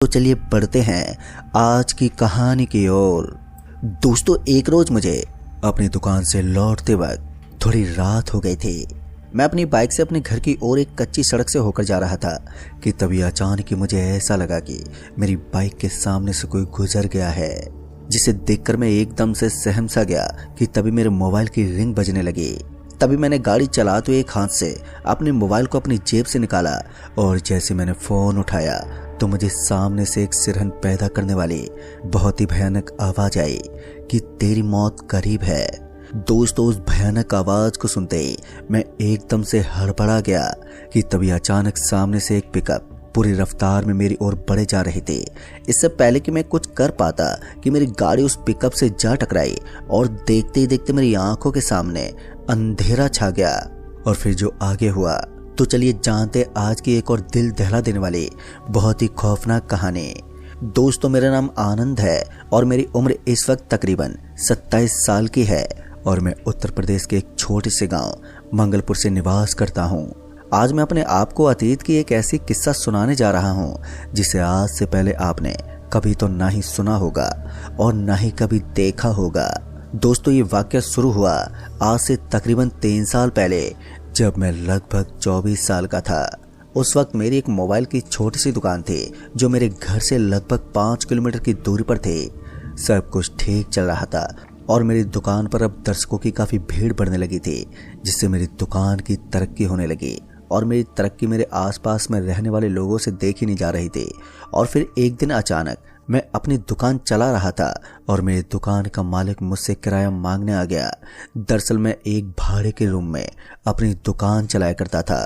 तो चलिए बढ़ते हैं आज की कहानी की ओर। दोस्तों, एक रोज मुझे अपनी दुकान से लौटते वक्त थोड़ी रात हो गई थी। मैं अपनी बाइक से अपने घर की ओर एक कच्ची सड़क से होकर जा रहा था कि तभी अचानक ही मुझे ऐसा लगा कि मेरी बाइक के सामने से कोई गुजर गया है, जिसे देखकर मैं एकदम से सहम सा गया कि तभी मेरे मोबाइल की रिंग बजने लगी। तभी मैंने गाड़ी चलाते हुए एक हाथ से अपने मोबाइल को अपनी जेब से निकाला और जैसे मैंने फोन उठाया तो मुझे सामने से एक सिरहन पैदा करने वाली बहुत ही भयानक आवाज आई कि तेरी मौत करीब है। दोस्तों, उस भयानक आवाज को सुनते ही मैं एकदम से हड़बड़ा गया कि तभी अचानक सामने से एक पिकअप पूरी रफ्तार में मेरी ओर बढ़े जा रही थी। इससे पहले कि मैं कुछ कर पाता कि मेरी गाड़ी उस पिकअप से जा टकराई और देखते ही देखते मेरी आंखों के सामने अंधेरा छा गया। और फिर जो आगे हुआ तो चलिए जानते आज की एक और दिल दहला देने वाली बहुत ही खौफनाक कहानी। दोस्तों, मेरा नाम आनंद है और मेरी उम्र इस वक्त तकरीबन 27 साल की है और मैं उत्तर प्रदेश के एक छोटे से गांव मंगलपुर से निवास करता हूं। आज मैं अपने आप को अतीत की एक ऐसी किस्सा सुनाने जा रहा हूं जिसे आज से पहले आपने कभी तो ना ही सुना होगा और ना ही कभी देखा होगा। दोस्तों, ये वाकया शुरू हुआ आज से तकरीबन 3 साल पहले, जब मैं लगभग 24 साल का था। उस वक्त मेरी एक मोबाइल की छोटी सी दुकान थी जो मेरे घर से लगभग 5 किलोमीटर की दूरी पर थी। सब कुछ ठीक चल रहा था और मेरी दुकान पर अब दर्शकों की काफ़ी भीड़ बढ़ने लगी थी, जिससे मेरी दुकान की तरक्की होने लगी और मेरी तरक्की मेरे आसपास में रहने वाले लोगों से देखी नहीं जा रही थी। और फिर एक दिन अचानक मैं अपनी दुकान चला रहा था और मेरी दुकान का मालिक मुझसे किराया मांगने आ गया। दरअसल मैं एक भाड़े के रूम में अपनी दुकान चलाया करता था।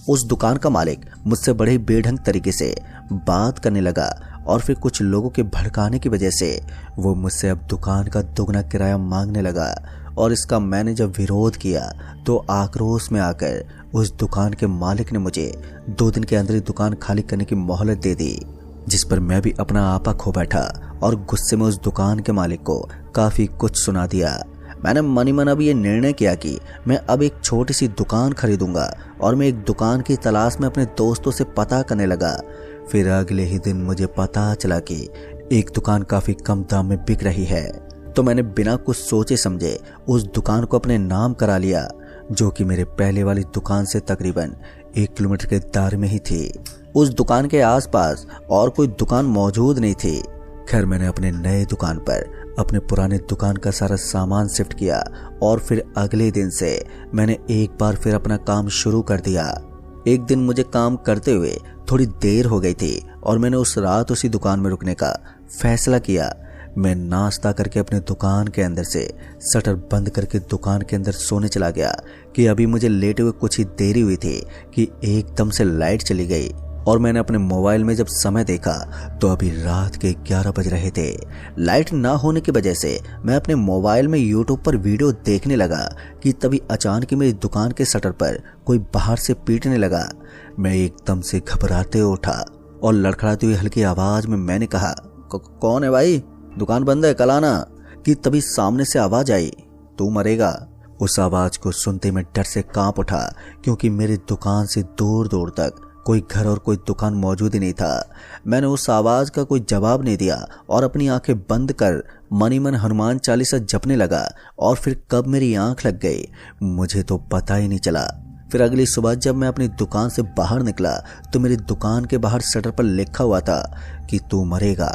उस दुकान का मालिक मुझसे बड़े बेढंग तरीके से बात करने लगा और फिर कुछ लोगों के भड़काने की वजह से वो मुझसे अब दुकान का दुगना किराया मांगने लगा। और इसका मैंने जब विरोध किया तो आक्रोश में आकर उस दुकान के मालिक ने मुझे 2 दिन के अंदर ही दुकान खाली करने की मोहलत दे दी, जिस पर मैं भी अपना आपा खो बैठा और गुस्से में उस दुकान के मालिक को काफ़ी कुछ सुना दिया। मैंने मन ही मन अब ये निर्णय किया कि मैं अब एक छोटी सी दुकान खरीदूंगा और मैं एक दुकान की तलाश में अपने दोस्तों से पता करने लगा। फिर अगले ही दिन मुझे पता चला कि एक दुकान काफ़ी कम दाम में बिक रही है, तो मैंने बिना कुछ सोचे समझे उस दुकान को अपने नाम करा लिया, जो कि मेरे पहले वाली दुकान से तकरीबन 1 किलोमीटर के दायरे में ही थी। उस दुकान के आसपास और कोई दुकान मौजूद नहीं थी। खैर, मैंने अपने नए दुकान पर अपने पुराने दुकान का सारा सामान शिफ्ट किया और फिर अगले दिन से मैंने एक बार फिर अपना काम शुरू कर दिया। एक दिन मुझे काम करते हुए थोड़ी देर हो गई थी और मैंने उस रात उसी दुकान में रुकने का फैसला किया। मैं नाश्ता करके अपने दुकान के अंदर से शटर बंद करके दुकान के अंदर सोने चला गया कि अभी मुझे लेटे हुए कुछ ही देरी हुई थी कि एकदम से लाइट चली गई और मैंने अपने मोबाइल में जब समय देखा तो अभी रात के 11 बज रहे थे। लाइट ना होने की वजह से मैं अपने मोबाइल में यूट्यूब पर वीडियो देखने लगा कि तभी अचानक मेरी दुकान के शटर पर कोई बाहर से पीटने लगा। मैं एकदम से घबराते हुए उठा और लड़खड़ाती हुई हल्की आवाज में मैंने कहा, कौन है भाई? दुकान बंद है, कल आना। कि तभी सामने से आवाज आई, तू मरेगा। उस आवाज को सुनते मैं डर से कांप उठा, क्योंकि मेरी दुकान से दूर दूर तक कोई घर और कोई दुकान मौजूद ही नहीं था। मैंने उस आवाज का कोई जवाब नहीं दिया और अपनी आंखें बंद कर मन ही मन हनुमान चालीसा जपने लगा और फिर कब मेरी आंख लग गई मुझे तो पता ही नहीं चला। फिर अगली सुबह जब मैं अपनी दुकान से बाहर निकला तो मेरी दुकान के बाहर शटर पर लिखा हुआ था कि तू मरेगा।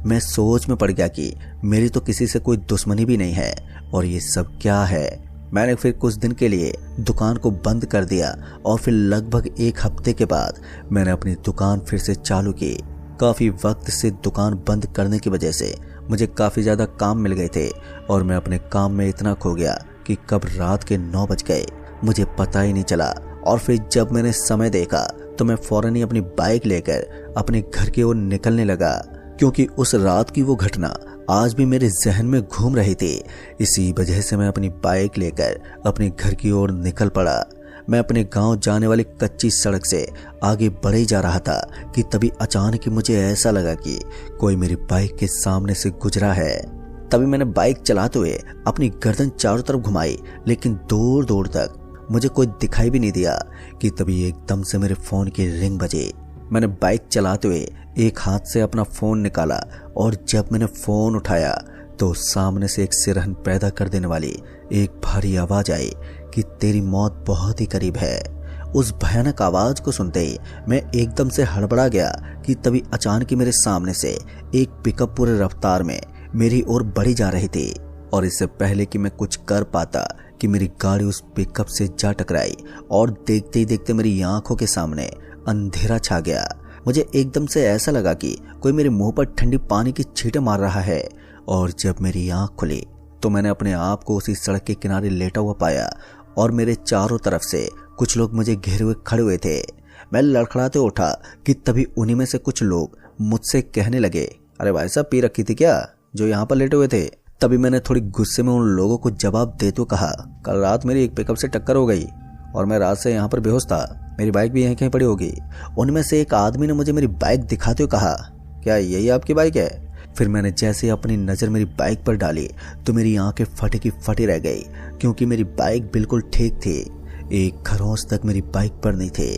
मैं सोच में पड़ गया कि मेरी तो किसी से कोई दुश्मनी भी नहीं है और ये सब क्या है। मैंने फिर कुछ दिन के लिए दुकान को बंद कर दिया और फिर लगभग 1 हफ्ते के बाद मैंने अपनी दुकान फिर से चालू की। काफ़ी वक्त से दुकान बंद करने की वजह से मुझे काफ़ी ज़्यादा काम मिल गए थे और मैं अपने काम में इतना खो गया कि कब रात के 9 बज गए मुझे पता ही नहीं चला। और फिर जब मैंने समय देखा तो मैं फौरन ही अपनी बाइक लेकर अपने घर की ओर निकलने लगा, क्योंकि उस रात की वो घटना आज भी मेरे जहन में घूम रही थी। इसी वजह से मैं अपनी बाइक लेकर अपने घर की ओर निकल पड़ा। मैं अपने गांव जाने वाली कच्ची सड़क से आगे बढ़े ही जा रहा था कि तभी अचानक ही मुझे ऐसा लगा कि कोई मेरी बाइक के सामने से गुजरा है। तभी मैंने बाइक चलाते हुए अपनी गर्दन चारों तरफ घुमाई, लेकिन दूर दूर तक मुझे कोई दिखाई भी नहीं दिया कि तभी एकदम से मेरे फोन की रिंग बजी। मैंने बाइक चलाते हुए एक हाथ से अपना फ़ोन निकाला और जब मैंने फ़ोन उठाया तो सामने से एक सिरहन पैदा कर देने वाली एक भारी आवाज़ आई कि तेरी मौत बहुत ही करीब है। उस भयानक आवाज़ को सुनते ही मैं एकदम से हड़बड़ा गया कि तभी अचानक ही मेरे सामने से एक पिकअप पूरे रफ्तार में मेरी ओर बढ़ी जा रही थी और इससे पहले कि मैं कुछ कर पाता कि मेरी गाड़ी उस पिकअप से जा टकराई और देखते ही देखते मेरी आंखों के सामने अंधेरा छा गया। मुझे एकदम से ऐसा लगा कि कोई मेरे मुंह पर ठंडी पानी की छींटे मार रहा है और जब मेरी आंख खुली तो मैंने अपने आप को उसी सड़क के किनारे लेटा हुआ पाया और मेरे चारों तरफ से कुछ लोग मुझे घेरे हुए खड़े हुए थे। मैं लड़खड़ाते उठा कि तभी उन्हीं में से कुछ लोग मुझसे कहने लगे, अरे भाई साहब पी रखी थी क्या जो यहाँ पर लेटे हुए थे? तभी मैंने थोड़ी गुस्से में उन लोगों को जवाब देते हुए कहा, कल रात मेरी एक पिकअप से टक्कर हो गई और मैं रात से यहाँ पर बेहोश था। मेरी बाइक भी यहीं कहीं पड़ी होगी। उनमें से एक आदमी ने मुझे मेरी बाइक दिखाते हुए कहा, क्या यही आपकी बाइक है? फिर मैंने जैसे अपनी नज़र मेरी बाइक पर डाली तो मेरी आंखें फटी की फटी रह गई क्योंकि मेरी बाइक बिल्कुल ठीक थी। एक खरोंच तक मेरी बाइक पर नहीं थे।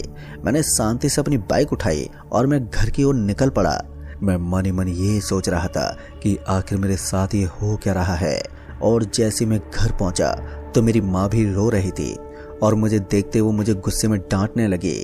मैंने शांति से अपनी बाइक उठाई और मैं घर की ओर निकल पड़ा। मैं मन ही मन ये सोच रहा था कि आखिर मेरे साथ ये हो क्या रहा है। और जैसे मैं घर पहुंचा तो मेरी माँ भी रो रही थी और मुझे देखते वो मुझे गुस्से में डांटने लगी।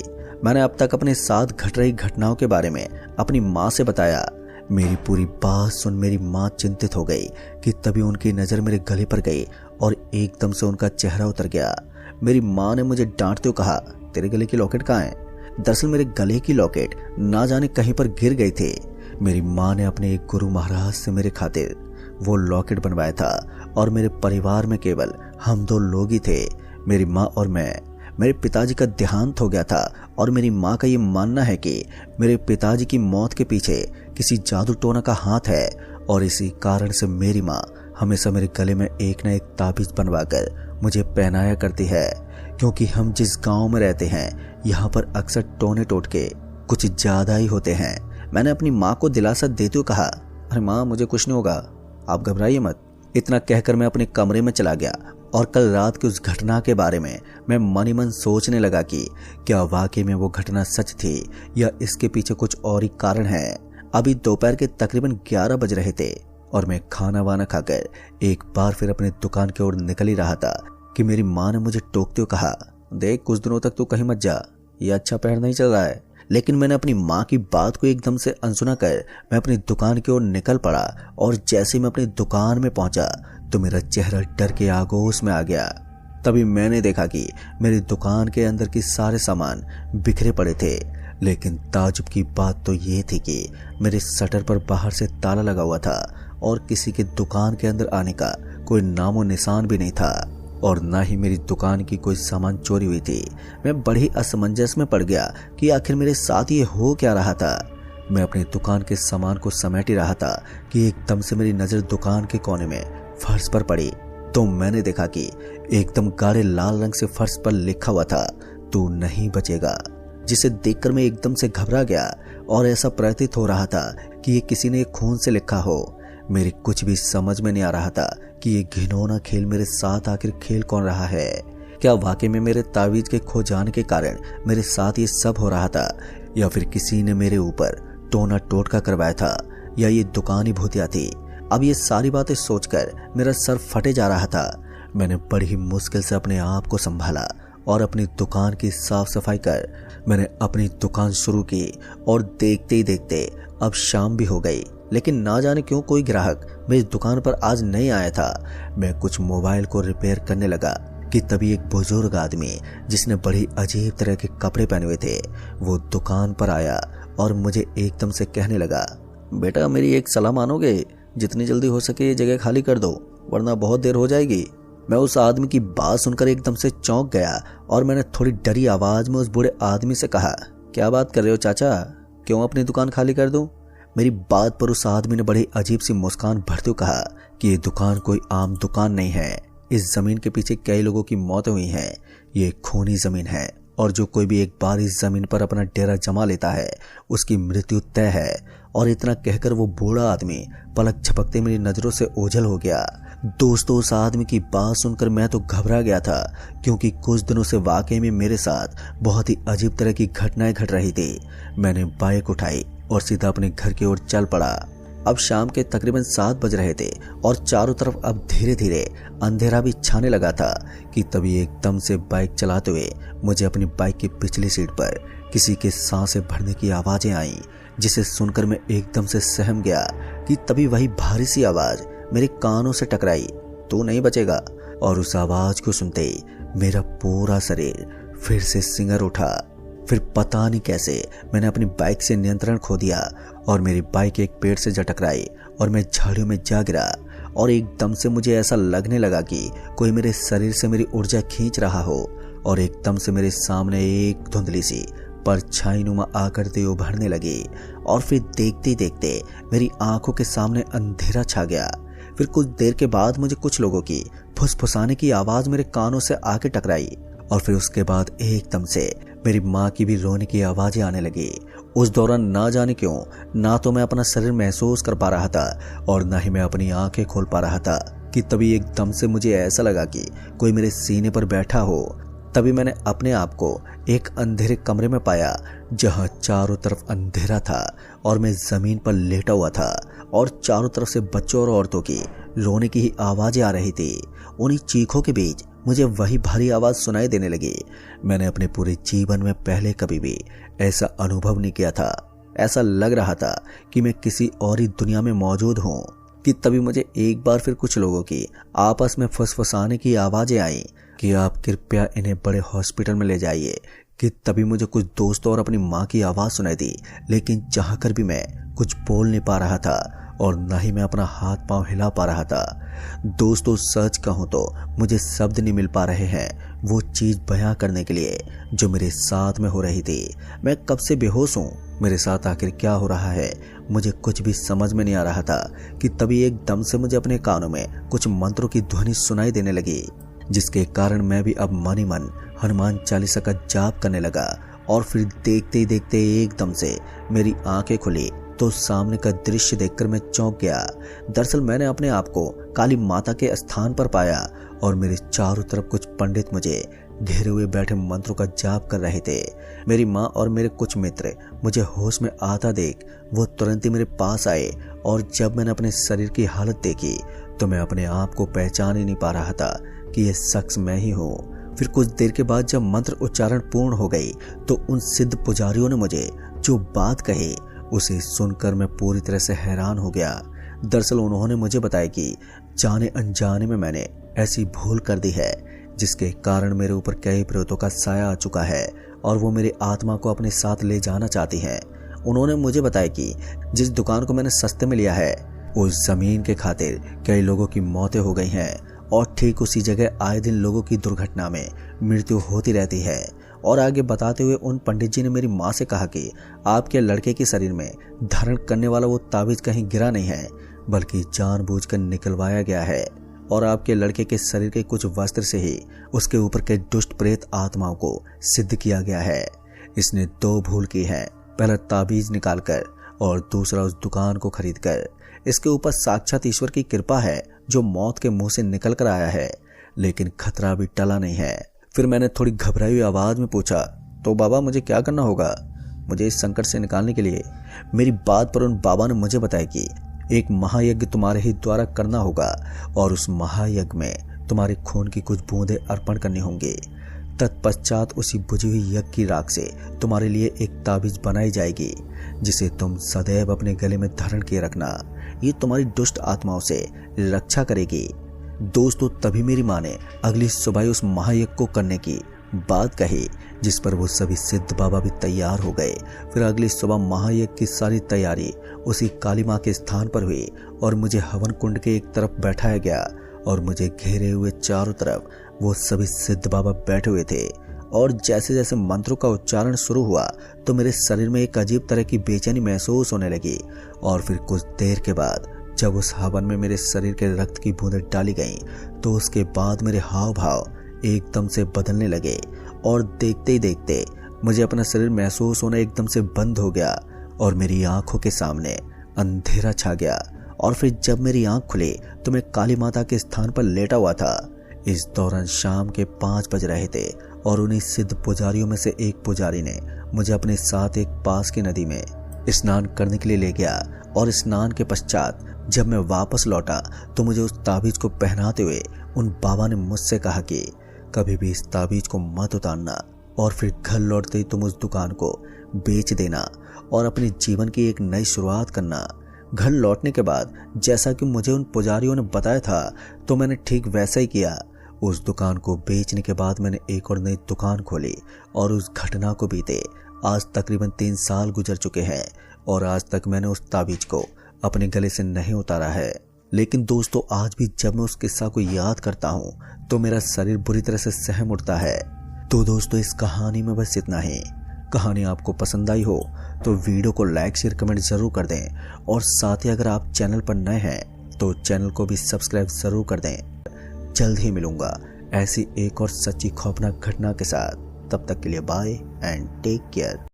मैंने अब तक अपने साथ घट रही घटनाओं के बारे में अपनी माँ से बताया। मेरी पूरी बात सुन मेरी माँ चिंतित हो गई कि तभी उनकी नज़र मेरे गले पर गई और एकदम से उनका चेहरा उतर गया। मेरी माँ ने मुझे डांटते हुए कहा, तेरे गले की लॉकेट कहाँ है? दरअसल मेरे गले की लॉकेट ना जाने कहीं पर गिर गई थी। मेरी माँ ने अपने एक गुरु महाराज से मेरे खातिर वो लॉकेट बनवाया था और मेरे परिवार में केवल हम दो लोग ही थे, मेरी माँ और मैं। मेरे पिताजी का देहांत हो गया था और मेरी माँ का ये मानना है कि मेरे पिताजी की मौत के पीछे किसी जादू टोना का हाथ है और इसी कारण से मेरी माँ हमेशा मेरे गले में एक न एक ताबीज बनवाकर मुझे पहनाया करती है। क्योंकि हम जिस गांव में रहते हैं यहाँ पर अक्सर टोने टोटके कुछ ज़्यादा ही होते हैं। मैंने अपनी माँ को दिलासा देते हुए कहा, अरे माँ मुझे कुछ नहीं होगा, आप घबराइए मत। इतना कहकर मैं अपने कमरे में चला गया और कल रात की उस घटना के बारे में मैं मन ही मन सोचने लगा कि क्या वाकई में वो घटना सच थी या इसके पीछे कुछ और ही कारण है। अभी दोपहर के तकरीबन 11 बज रहे थे और मैं खाना वाना खाकर एक बार फिर अपने दुकान की ओर निकल ही रहा था कि मेरी माँ ने मुझे टोकते हुए कहा, देख कुछ दिनों तक तू कहीं मत जा, ये अच्छा पैर नहीं चल रहा है। लेकिन मैंने अपनी माँ की बात को एकदम से अनसुना कर मैं अपनी दुकान की ओर निकल पड़ा और जैसे मैं अपनी दुकान में पहुंचा तो मेरा चेहरा डर के आगोश में आ गया। तभी मैंने देखा कि मेरी दुकान के अंदर के सारे सामान बिखरे पड़े थे। लेकिन ताजुब की बात तो ये थी कि मेरे शटर पर बाहर से ताला लगा हुआ था और किसी के दुकान के अंदर आने का कोई नामो निशान भी नहीं था और ना ही मेरी दुकान की कोई सामान चोरी हुई थी। मैं बड़ी असमंजस में पड़ गया कि आखिर मेरे साथ ये हो क्या रहा था। मैं अपनी दुकान के सामान को समेट ही रहा था कि एकदम से मेरी नज़र दुकान के कोने में फर्श पर पड़ी तो मैंने देखा कि एकदम गाढ़े लाल रंग से फर्श पर लिखा हुआ था, तू नहीं बचेगा, जिसे देखकर मैं एकदम से घबरा गया और ऐसा प्रतीत हो रहा था कि ये किसी ने खून से लिखा हो। मेरी कुछ भी समझ में नहीं आ रहा था कि ये घिनौना खेल मेरे साथ आखिर खेल कौन रहा है। क्या वाकई में मेरे तावीज के खो जाने के कारण मेरे साथ ये सब हो रहा था या फिर किसी ने मेरे ऊपर टोना टोटका करवाया था या ये दुकान ही भूतिया थी। अब ये सारी बातें सोचकर मेरा सर फटे जा रहा था। मैंने बड़ी ही मुश्किल से अपने आप को संभाला और अपनी दुकान की साफ सफाई कर मैंने अपनी दुकान शुरू की और देखते ही देखते अब शाम भी हो गई। लेकिन ना जाने क्यों कोई ग्राहक मेरी दुकान पर आज नहीं आया था। मैं कुछ मोबाइल को रिपेयर करने लगा कि तभी एक बुजुर्ग आदमी जिसने बड़ी अजीब तरह के कपड़े पहने हुए थे वो दुकान पर आया और मुझे एकदम से कहने लगा, बेटा मेरी एक सलाह मानोगे? जितनी जल्दी हो सके ये जगह खाली कर दो वरना बहुत देर हो जाएगी। मैं उस आदमी की बात सुनकर एकदम से चौंक गया और मैंने थोड़ी डरी आवाज में उस बूढ़े आदमी से कहा, क्या बात कर रहे हो चाचा, क्यों अपनी दुकान खाली कर दूं? मेरी बात पर उस आदमी ने बड़ी अजीब सी मुस्कान भरते हुए कहा कि ये दुकान कोई आम दुकान नहीं है। इस जमीन के पीछे कई लोगों की मौतें हुई हैं। ये खूनी जमीन है और जो कोई भी एक बार इस जमीन पर अपना डेरा जमा लेता है उसकी मृत्यु तय है। और इतना कहकर वो बूढ़ा आदमी पलक झपकते मेरी नजरों से ओझल हो गया। दोस्तों उस आदमी की बात सुनकर मैं तो घबरा गया था क्योंकि कुछ दिनों से वाकई में मेरे साथ बहुत ही अजीब तरह की घटनाएं घट रही थी। मैंने बाइक उठाई और सीधा अपने घर की ओर चल पड़ा। अब शाम के तकरीबन 7 बज रहे थे और चारों तरफ अब धीरे धीरे अंधेरा भी छाने लगा था कि तभी एकदम से बाइक चलाते हुए मुझे अपनी बाइक की पिछली सीट पर किसी के सांसें भरने की आवाजें आई, जिसे सुनकर मैं एकदम से सहम गया कि तभी वही भारी सी आवाज मेरे कानों से टकराई, तू नहीं बचेगा। और उस आवाज को सुनते ही मेरा पूरा शरीर फिर से सिंगर उठा। फिर पता नहीं कैसे मैंने अपनी बाइक से नियंत्रण खो दिया और मेरी बाइक एक पेड़ से जा टकराई और मैं झाड़ियों में जा गिरा। और एकदम से मुझे ऐसा लगने लगा कि कोई मेरे शरीर से मेरी ऊर्जा खींच रहा हो और एकदम से मेरे सामने एक धुंधली सी परछाई नुमा आकृति उभरने लगी और फिर देखते देखते मेरी आंखों के सामने अंधेरा छा गया। फिर कुछ देर के बाद मुझे कुछ लोगों की फुसफुसाने की आवाज मेरे कानों से आके टकराई और फिर उसके बाद एकदम से मेरी माँ की भी रोने की आवाजें आने लगी। उस दौरान ना जाने क्यों ना तो मैं अपना शरीर महसूस कर पा रहा था और ना ही मैं अपनी आंखें खोल पा रहा था कि तभी एकदम से मुझे ऐसा लगा कि कोई मेरे सीने पर बैठा हो। तभी मैंने अपने आप को एक अंधेरे कमरे में पाया जहां चारों तरफ अंधेरा था और मैं जमीन पर लेटा हुआ था और चारों तरफ से बच्चों और औरतों की रोने की ही आवाजें आ रही थी। उन्हीं चीखों के बीच मुझे वही भारी आवाज सुनाई देने लगी। मैंने अपने पूरे जीवन में पहले कभी भी ऐसा अनुभव नहीं किया था। ऐसा लग रहा था कि मैं किसी और ही दुनिया में मौजूद हूँ कि तभी मुझे एक बार फिर कुछ लोगों की आपस में फुसफुसाने की आवाजें आई कि आप कृपया इन्हें बड़े हॉस्पिटल में ले जाइए। कि तभी मुझे कुछ दोस्तों और अपनी माँ की आवाज सुनाई दी, लेकिन चाहकर भी मैं कुछ बोल नहीं पा रहा था और न ही मैं अपना हाथ पांव हिला पा रहा था। दोस्तों सच कहूँ तो मुझे शब्द नहीं मिल पा रहे हैं वो चीज बयां करने के लिए जो मेरे साथ में हो रही थी। मैं कब से बेहोश हूँ, मेरे साथ आखिर क्या हो रहा है, मुझे कुछ भी समझ में नहीं आ रहा था कि तभी एकदम से मुझे अपने कानों में कुछ मंत्रों की ध्वनि सुनाई देने लगी, जिसके कारण मैं भी अब मन ही मन हनुमान चालीसा का जाप करने लगा। और फिर देखते ही देखते एकदम से मेरी आंखें खुली तो सामने का दृश्य देखकर मैं चौंक गया। दरअसल मैंने अपने आप को काली माता के स्थान पर पाया और मेरे चारों तरफ कुछ पंडित मुझे घेरे हुए बैठे मंत्रों का जाप कर रहे थे। मेरी माँ और मेरे कुछ मित्र मुझे होश में आता देख वो तुरंत ही मेरे पास आए और जब मैंने अपने शरीर की हालत देखी तो मैं अपने आप को पहचान ही नहीं पा रहा था कि यह शख्स मैं ही हूँ। फिर कुछ देर के बाद जब मंत्र उच्चारण पूर्ण हो गई तो उन सिद्ध पुजारियों ने मुझे जो बात कही उसे सुनकर मैं पूरी तरह से हैरान हो गया। दरअसल उन्होंने मुझे बताया कि जाने अनजाने में मैंने ऐसी भूल कर दी है जिसके कारण मेरे ऊपर कई प्रेतों का साया आ चुका है और वो मेरी आत्मा को अपने साथ ले जाना चाहती हैं। उन्होंने मुझे बताया कि जिस दुकान को मैंने सस्ते में लिया है उस जमीन के खातिर कई लोगों की मौतें हो गई हैं और ठीक उसी जगह आए दिन लोगों की दुर्घटना में मृत्यु होती रहती है। और आगे बताते हुए उन पंडित जी ने मेरी माँ से कहा कि आपके लड़के के शरीर में धारण करने वाला वो ताबीज कहीं गिरा नहीं है बल्कि जानबूझकर निकलवाया गया है और आपके लड़के के शरीर के कुछ वस्त्र से ही उसके ऊपर के दुष्ट प्रेत आत्माओं को सिद्ध किया गया है। इसने 2 भूल की है, पहला ताबीज निकालकर और दूसरा उस दुकान को खरीद कर। इसके ऊपर साक्षात ईश्वर की कृपा है जो मौत के मुंह से निकल कर आया है, लेकिन खतरा भी टला नहीं है। फिर मैंने थोड़ी घबराई हुई आवाज में पूछा, तो बाबा मुझे क्या करना होगा मुझे इस संकट से निकालने के लिए? मेरी बात पर उन बाबा ने मुझे बताया कि एक महायज्ञ तुम्हारे ही द्वारा करना होगा और उस महायज्ञ में तुम्हारे खून की कुछ बूंदें अर्पण करनी होंगी। तत्पश्चात उसी बुझी हुई यज्ञ की राख से तुम्हारे लिए एक ताबीज बनाई जाएगी जिसे तुम सदैव अपने गले में धारण किए रखना। ये तुम्हारी दुष्ट आत्माओं से रक्षा करेगी। दोस्तों तभी मेरी माँ ने अगली सुबह उस महायज्ञ को करने की बात कही, जिस पर वो सभी सिद्ध बाबा भी तैयार हो गए। फिर अगली सुबह महायज्ञ की सारी तैयारी उसी काली माँ के स्थान पर हुई और मुझे हवन कुंड के एक तरफ बैठाया गया और मुझे घेरे हुए चारों तरफ वो सभी सिद्ध बाबा बैठे हुए थे। और जैसे जैसे मंत्रों का उच्चारण शुरू हुआ तो मेरे शरीर में एक अजीब तरह की बेचैनी महसूस होने लगी। और फिर कुछ देर के बाद जब उस हवन में मेरे शरीर के रक्त की बूंदें डाली गईं तो उसके बाद मेरे हाव भाव एकदम से बदलने लगे और देखते ही देखते मुझे अपना शरीर महसूस होना एकदम से बंद हो गया और मेरी आंखों के सामने अंधेरा छा गया। और फिर जब मेरी आंख खुली तो मैं काली माता के स्थान पर लेटा हुआ था। इस दौरान शाम के 5 बज रहे थे और उन्हीं सिद्ध पुजारियों में से एक पुजारी ने मुझे अपने साथ एक पास की नदी में स्नान करने के लिए ले गया और स्नान के पश्चात जब मैं वापस लौटा तो मुझे उस ताबीज को पहनाते हुए उन बाबा ने मुझसे कहा कि कभी भी इस ताबीज को मत उतारना और फिर घर लौटते ही तुम उस दुकान को बेच देना और अपने जीवन की एक नई शुरुआत करना। घर लौटने के बाद जैसा कि मुझे उन पुजारियों ने बताया था तो मैंने ठीक वैसा ही किया। उस दुकान को बेचने के बाद मैंने एक और नई दुकान खोली और उस घटना को बीते आज तकरीबन 3 साल गुजर चुके हैं और आज तक मैंने उस ताबीज को अपने गले से नहीं उतारा है। लेकिन दोस्तों, आज भी जब मैं उस किस्सा को याद करता हूँ तो मेरा शरीर बुरी तरह से सहम उठता है। तो दोस्तों, इस कहानी में बस इतना ही। कहानी आपको पसंद आई हो तो वीडियो को लाइक शेयर कमेंट जरूर कर दें और साथ ही अगर आप चैनल पर नए हैं तो चैनल को भी सब्सक्राइब जरूर कर दें। जल्द ही मिलूंगा ऐसी एक और सच्ची खौफनाक घटना के साथ। तब तक के लिए बाय एंड टेक केयर।